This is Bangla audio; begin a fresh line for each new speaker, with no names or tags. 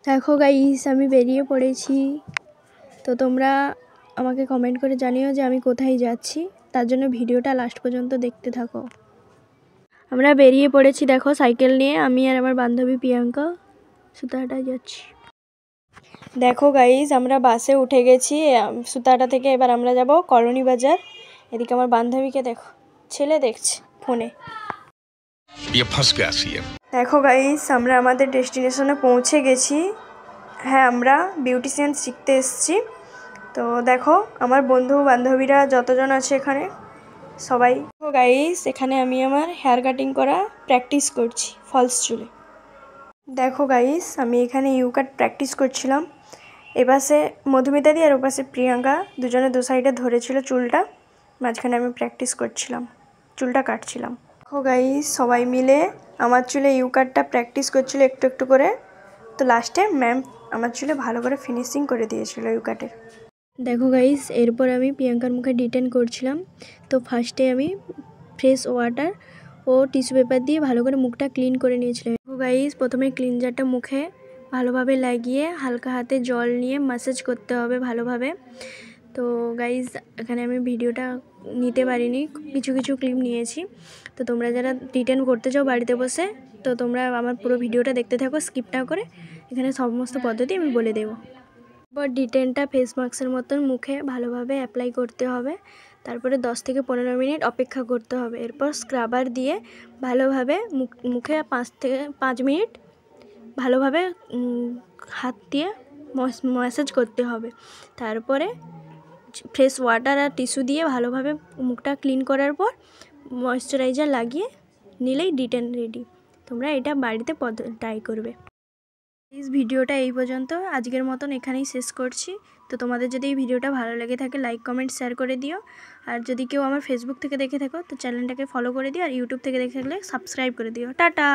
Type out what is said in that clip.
দেখো গাইস, আমি বেরিয়ে পড়েছি। তো তোমরা আমাকে কমেন্ট করে জানিও যে আমি কোথায় যাচ্ছি। তার জন্য ভিডিওটা লাস্ট পর্যন্ত দেখতে থাকো। আমরা বেরিয়ে পড়েছি, দেখো সাইকেল নিয়ে আমি আর আমার বান্ধবী প্রিয়াঙ্কা সুতাহাটায় যাচ্ছি। দেখো গাইস, আমরা বাসে উঠে গেছি সুতাহাটা থেকে। এবার আমরা যাব কলোনি বাজার। এদিকে আমার বান্ধবীকে দেখো, ছেলে দেখছে ফোনে। দেখো গাইস, আমরা আমাদের ডেস্টিনেশনে পৌঁছে গেছি। হ্যাঁ, আমরা বিউটিশিয়ান শিখতে এসেছি। তো দেখো আমার বন্ধু বান্ধবীরা যতজন আছে এখানে সবাই। দেখো গাইস, এখানে আমি আমার হেয়ার কাটিং করা প্র্যাকটিস করছি ফলস চুলে। দেখো গাইস, আমি এখানে ইউ কাট প্র্যাকটিস করছিলাম। এপাশে মধুমিতা দি আর ওপাশে প্রিয়াঙ্কা দুজনে দু সাইডে ধরেছিল চুলটা, মাঝখানে আমি প্র্যাকটিস করছিলাম, চুলটা কাটছিলাম। দেখো গাইস, সবাই মিলে আমার চুলে ইউ কাটটা প্র্যাকটিস করছিল একটু একটু করে। তো লাস্টে ম্যাম আমার চুলে ভালো করে ফিনিশিং করে দিয়েছিল ইউ কাটের। দেখো গাইস, এরপর আমি প্রিয়াঙ্কার মুখে ডিটেন করছিলাম। তো ফার্স্টে আমি ফ্রেশ ওয়াটার ও টিস্যু পেপার দিয়ে ভালো করে মুখটা ক্লিন করে নিয়েছিলাম। দেখো গাইস, প্রথমে ক্লিনজারটা মুখে ভালোভাবে লাগিয়ে হালকা হাতে জল নিয়ে ম্যাসাজ করতে হবে ভালোভাবে। তো গাইস, এখানে আমি ভিডিওটা নিতে পারিনি, কিছু কিছু ক্লিপ নিয়েছি। তো তোমরা যারা ডিটেন করতে চাও বাড়িতে বসে, তো তোমরা আমার পুরো ভিডিওটা দেখতে থাকো স্কিপ না করে। এখানে সমস্ত পদ্ধতি আমি বলে দেবো। এবার ডিটেনটা ফেস মাস্কের মতন মুখে ভালোভাবে অ্যাপ্লাই করতে হবে। তারপরে 10 থেকে 15 মিনিট অপেক্ষা করতে হবে। এরপর স্ক্রাবার দিয়ে ভালোভাবে মুখে 5 মিনিট ভালোভাবে হাত দিয়ে ম্যাসাজ করতে হবে। তারপরে ফ্রেশ ওয়াটার আর টিস্যু দিয়ে ভালোভাবে মুখটা ক্লিন করার পর ময়েশ্চারাইজার লাগিয়ে নিলেই ডিটেন রেডি। তোমরা এটা বাড়িতে ট্রাই করবে। প্লিজ ভিডিওটা এই পর্যন্ত, আজকের মতন এখানেই শেষ করছি। তো তোমাদের যদি এই ভিডিওটা ভালো লেগে থাকে লাইক কমেন্ট শেয়ার করে দিও। আর যদি কেউ আমার ফেসবুক থেকে দেখে থাকো তো চ্যানেলটাকে ফলো করে দিও। আর ইউটিউব থেকে দেখে থাকলে সাবস্ক্রাইব করে দিও। টাটা।